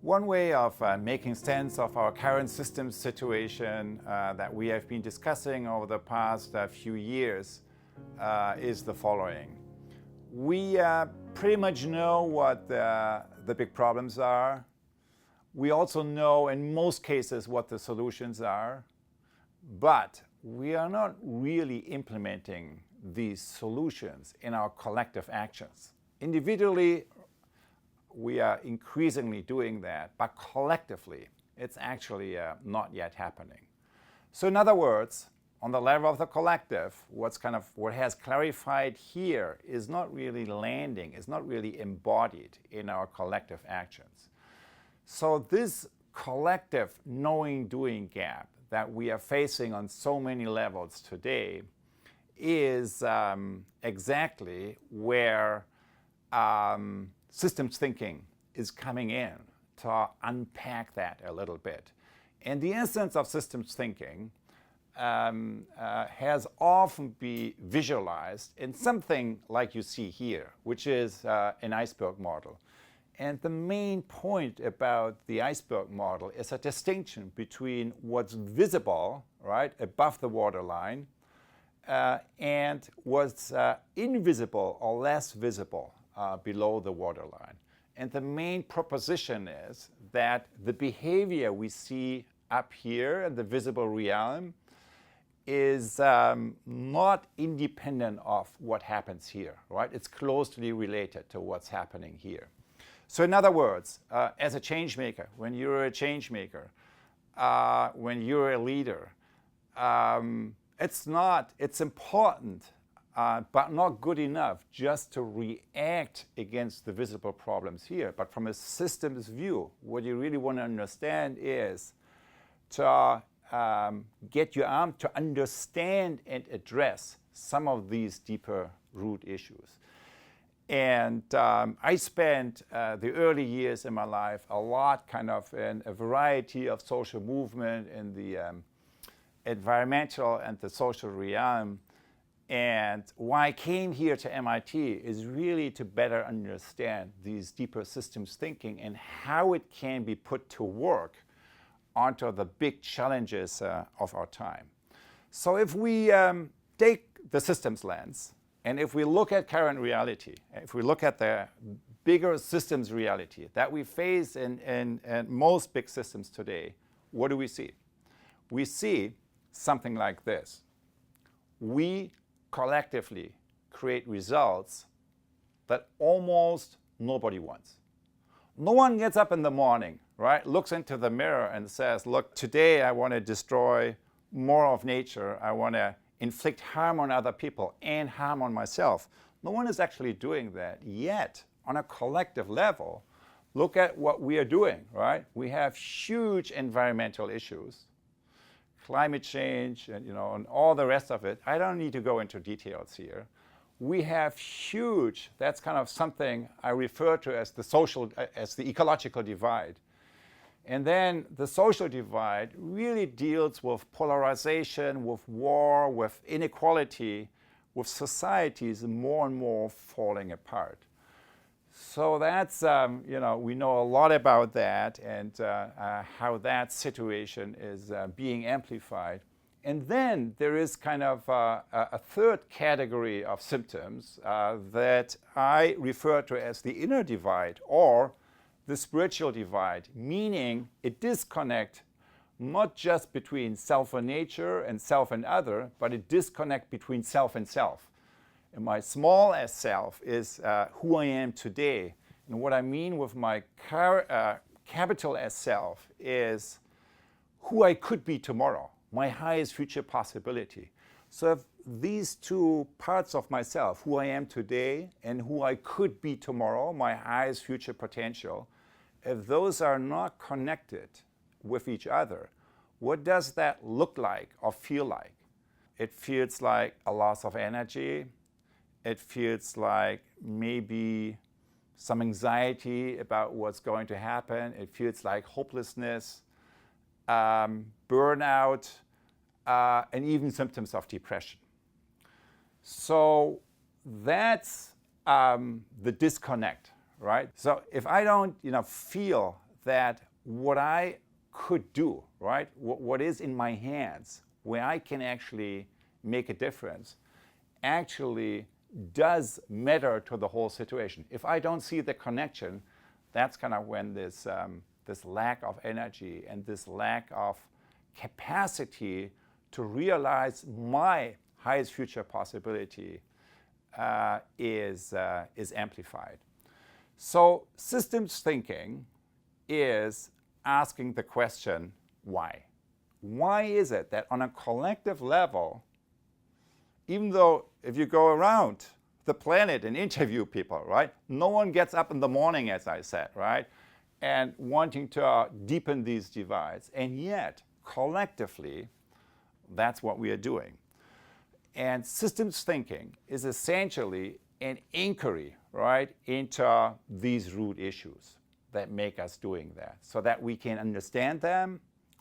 One way of making sense of our current systems situation that we have been discussing over the past few years is the following. We pretty much know what the big problems are. We also know in most cases what the solutions are, but we are not really implementing these solutions in our collective actions. Individually, we are increasingly doing that, but collectively, it's actually not yet happening. So in other words, on the level of the collective, what has clarified here is not really landing, is not really embodied in our collective actions. So this collective knowing-doing gap that we are facing on so many levels today is exactly where systems thinking is coming in to unpack that a little bit. And the essence of systems thinking has often been visualized in something like you see here, which is an iceberg model. And the main point about the iceberg model is a distinction between what's visible, right, above the waterline, and what's invisible or less visible below the waterline. And the main proposition is that the behavior we see up here in the visible realm is not independent of what happens here, right? It's closely related to what's happening here. So in other words, as a change maker, when you're a change maker, when you're a leader, it's important but not good enough just to react against the visible problems here. But from a systems view, what you really want to understand is to get your arm to understand and address some of these deeper root issues. And I spent the early years in my life a lot kind of in a variety of social movement in the environmental and the social realm. And why I came here to MIT is really to better understand these deeper systems thinking and how it can be put to work onto the big challenges of our time. So if we take the systems lens, and if we look at current reality, if we look at the bigger systems reality that we face in most big systems today, what do we see? We see something like this. We collectively create results that almost nobody wants. No one gets up in the morning, right, looks into the mirror and says, look, today I want to destroy more of nature. I want to inflict harm on other people and harm on myself. No one is actually doing that yet. On a collective level, look at what we are doing, right? We have huge environmental issues, climate change, and all the rest of it. I don't need to go into details here. We have huge, that's kind of something I refer to as the ecological divide. And then the social divide really deals with polarization, with war, with inequality, with societies more and more falling apart. So that's, we know a lot about that and how that situation is being amplified. And then there is kind of a third category of symptoms that I refer to as the inner divide or the spiritual divide, meaning a disconnect not just between self and nature and self and other, but a disconnect between self and self. And my small s self is who I am today. And what I mean with my capital S self is who I could be tomorrow, my highest future possibility. So if these two parts of myself, who I am today and who I could be tomorrow, my highest future potential, if those are not connected with each other, what does that look like or feel like? It feels like a loss of energy. It feels like maybe some anxiety about what's going to happen. It feels like hopelessness, burnout, and even symptoms of depression. So that's the disconnect, right? So if I don't, feel that what I could do, right, what is in my hands, where I can actually make a difference, actually does matter to the whole situation. If I don't see the connection, that's kind of when this lack of energy and this lack of capacity to realize my highest future possibility is amplified. So systems thinking is asking the question, why? Why is it that on a collective level, even though if you go around the planet and interview people, right, no one gets up in the morning, as I said, right, and wanting to deepen these divides, and yet collectively, that's what we are doing. And systems thinking is essentially an inquiry, right, into these root issues that make us doing that, so that we can understand them,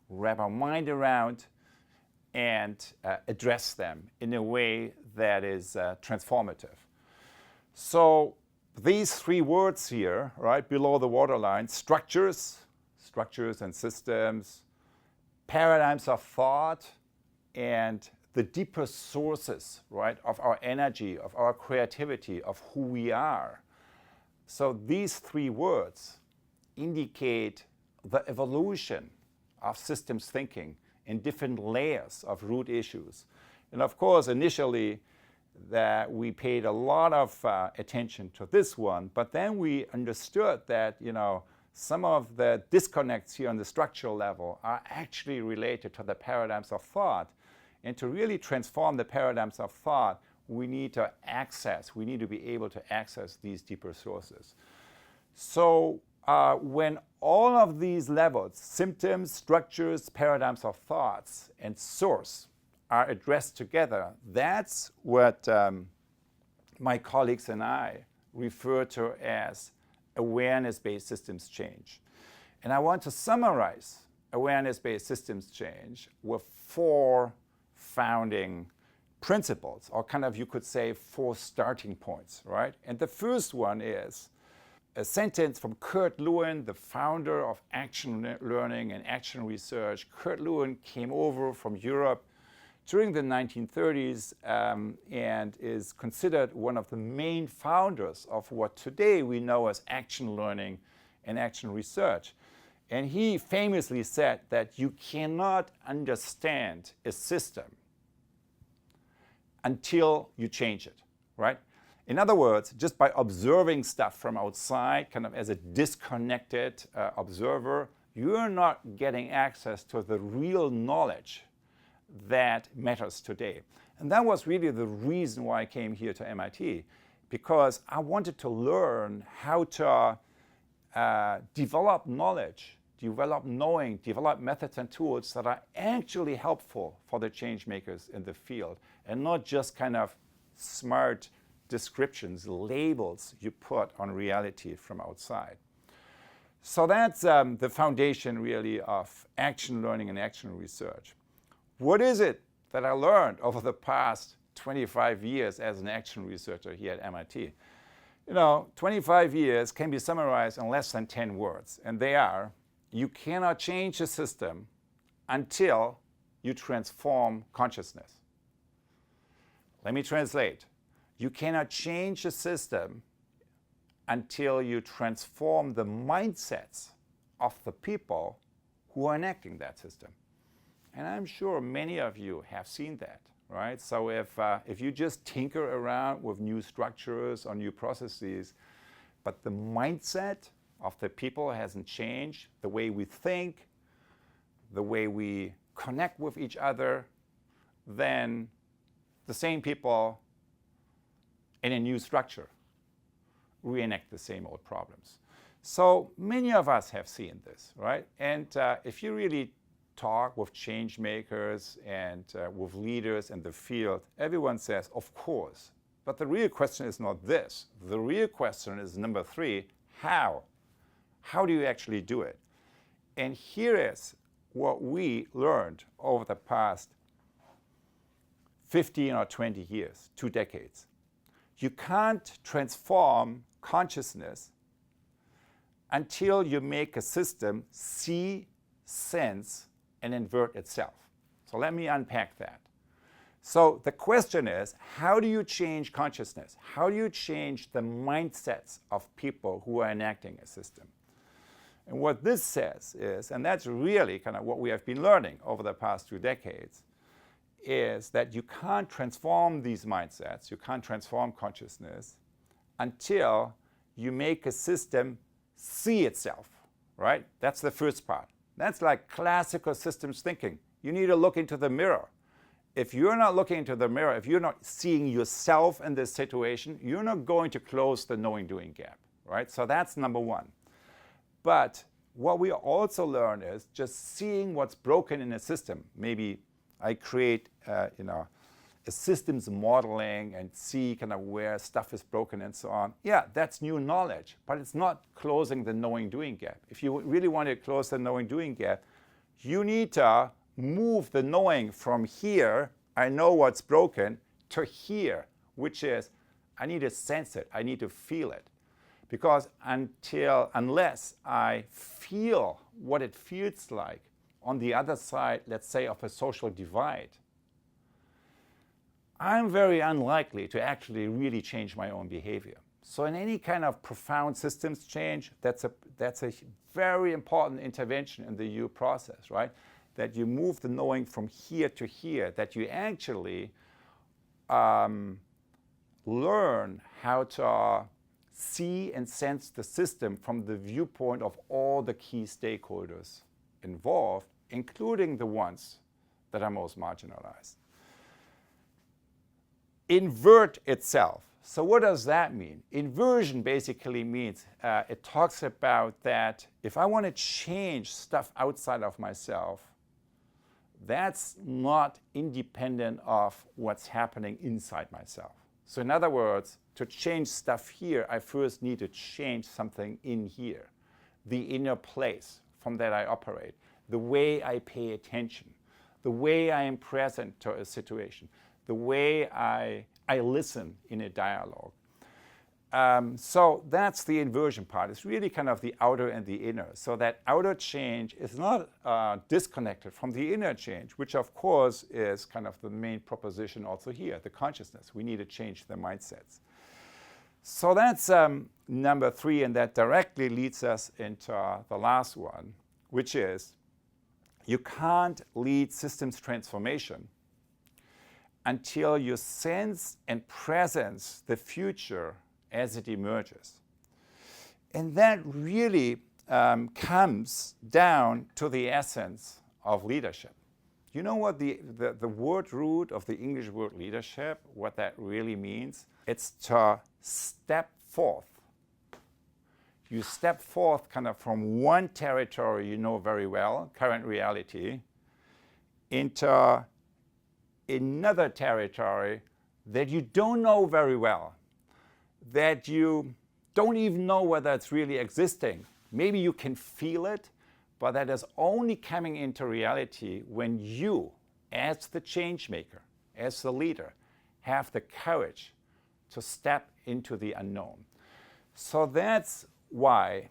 wrap our mind around, and address them in a way that is transformative. So these three words here, right, below the waterline, structures and systems, paradigms of thought, and the deeper sources, right, of our energy, of our creativity, of who we are. So these three words indicate the evolution of systems thinking in different layers of root issues. And of course, initially, that we paid a lot of attention to this one, but then we understood that, some of the disconnects here on the structural level are actually related to the paradigms of thought. And to really transform the paradigms of thought, we need to be able to access these deeper sources. So when all of these levels, symptoms, structures, paradigms of thoughts, and source are addressed together, that's what my colleagues and I refer to as awareness-based systems change. And I want to summarize awareness-based systems change with four founding principles, or kind of, you could say, four starting points, right? And the first one is a sentence from Kurt Lewin, the founder of action learning and action research. Kurt Lewin came over from Europe during the 1930s and is considered one of the main founders of what today we know as action learning and action research. And he famously said that you cannot understand a system until you change it, right? In other words, just by observing stuff from outside, kind of as a disconnected observer, you're not getting access to the real knowledge that matters today. And that was really the reason why I came here to MIT, because I wanted to learn how to develop knowledge, develop knowing, develop methods and tools that are actually helpful for the change makers in the field, and not just kind of smart descriptions, labels you put on reality from outside. So that's the foundation really of action learning and action research. What is it that I learned over the past 25 years as an action researcher here at MIT? 25 years can be summarized in less than 10 words, and they are: you cannot change a system until you transform consciousness. Let me translate. You cannot change a system until you transform the mindsets of the people who are enacting that system. And I'm sure many of you have seen that, right? So if you just tinker around with new structures or new processes, but the mindset of the people hasn't changed, the way we think, the way we connect with each other, then the same people in a new structure reenact the same old problems. So many of us have seen this, right? And if you really talk with change makers and with leaders in the field, everyone says, of course. But the real question is not this. The real question is number 3, how? How do you actually do it? And here is what we learned over the past 15 or 20 years, 2 decades. You can't transform consciousness until you make a system see, sense, and invert itself. So let me unpack that. So the question is, how do you change consciousness? How do you change the mindsets of people who are enacting a system? And what this says is, and that's really kind of what we have been learning over the past 2 decades, is that you can't transform these mindsets, you can't transform consciousness until you make a system see itself, right? That's the first part. That's like classical systems thinking. You need to look into the mirror. If you're not looking into the mirror, if you're not seeing yourself in this situation, you're not going to close the knowing-doing gap, right? So that's number one. But what we also learn is just seeing what's broken in a system. Maybe I create, a systems modeling and see kind of where stuff is broken and so on. Yeah, that's new knowledge, but it's not closing the knowing-doing gap. If you really want to close the knowing-doing gap, you need to move the knowing from here, I know what's broken, to here, which is I need to sense it, I need to feel it. Because unless I feel what it feels like on the other side, let's say, of a social divide, I'm very unlikely to actually really change my own behavior. So in any kind of profound systems change, that's a very important intervention in the U process, right? That you move the knowing from here to here, that you actually learn how to see and sense the system from the viewpoint of all the key stakeholders involved, including the ones that are most marginalized. Invert itself. So what does that mean? Inversion basically means it talks about that if I want to change stuff outside of myself, that's not independent of what's happening inside myself. So in other words, to change stuff here, I first need to change something in here. The inner place from that I operate, the way I pay attention, the way I am present to a situation, the way I listen in a dialogue. So that's the inversion part. It's really kind of the outer and the inner. So that outer change is not disconnected from the inner change, which of course is kind of the main proposition also here, the consciousness. We need to change the mindsets. So that's number 3, and that directly leads us into the last one, which is you can't lead systems transformation until you sense and presence the future as it emerges. And that really comes down to the essence of leadership. You know what the word root of the English word leadership, what that really means? It's to step forth. You step forth kind of from one territory you know very well, current reality, into another territory that you don't know very well, that you don't even know whether it's really existing. Maybe you can feel it, but that is only coming into reality when you, as the change maker, as the leader, have the courage to step into the unknown. So that's why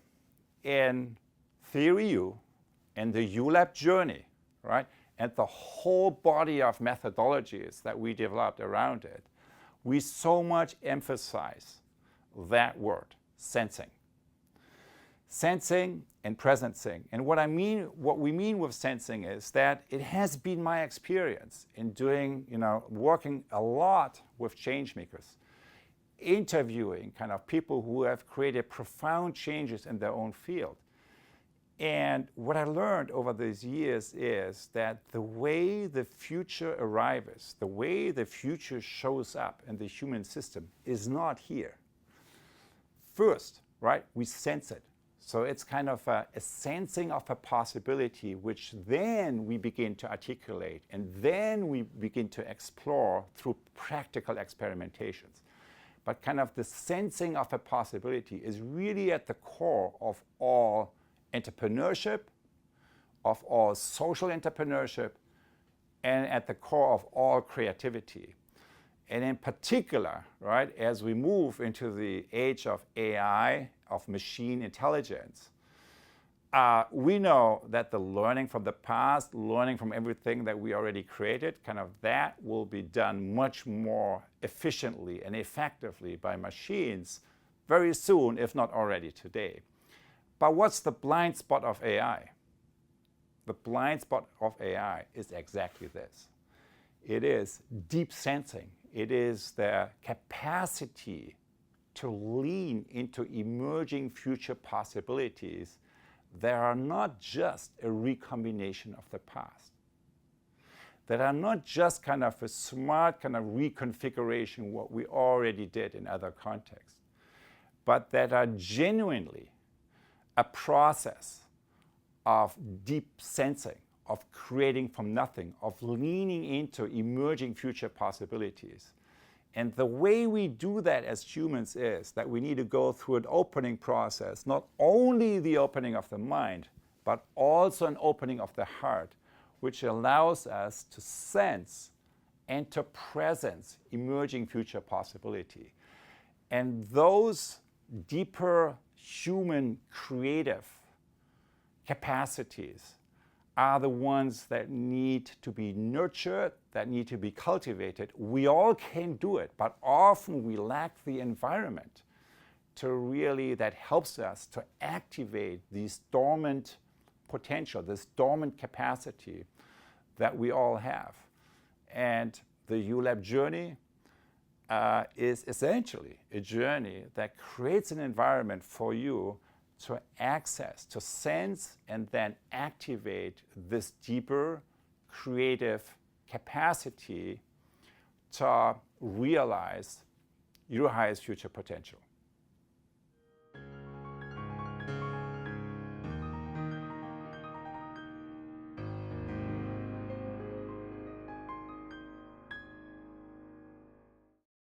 in Theory U and the ULAB journey, right, and the whole body of methodologies that we developed around it, we so much emphasize that word, sensing. Sensing and presencing. And what we mean with sensing is that it has been my experience in doing, working a lot with change makers, interviewing kind of people who have created profound changes in their own field. And what I learned over these years is that the way the future arrives, the way the future shows up in the human system is not here. First, right, we sense it. So it's kind of a sensing of a possibility, which then we begin to articulate, and then we begin to explore through practical experimentations. But kind of the sensing of a possibility is really at the core of all entrepreneurship, of all social entrepreneurship, and at the core of all creativity. And in particular, right, as we move into the age of AI, of machine intelligence, we know that the learning from the past, learning from everything that we already created, kind of that will be done much more efficiently and effectively by machines very soon, if not already today. But what's the blind spot of AI? The blind spot of AI is exactly this. It is deep sensing. It is the capacity to lean into emerging future possibilities that are not just a recombination of the past, that are not just kind of a smart kind of reconfiguration what we already did in other contexts, but that are genuinely a process of deep sensing, of creating from nothing, of leaning into emerging future possibilities. And the way we do that as humans is that we need to go through an opening process, not only the opening of the mind, but also an opening of the heart, which allows us to sense and to presence emerging future possibility. And those deeper human creative capacities are the ones that need to be nurtured, that need to be cultivated. We all can do it, but often we lack the environment to really, that helps us to activate these dormant potential, this dormant capacity that we all have. And the ULAB journey is essentially a journey that creates an environment for you to access, to sense, and then activate this deeper creative capacity to realize your highest future potential.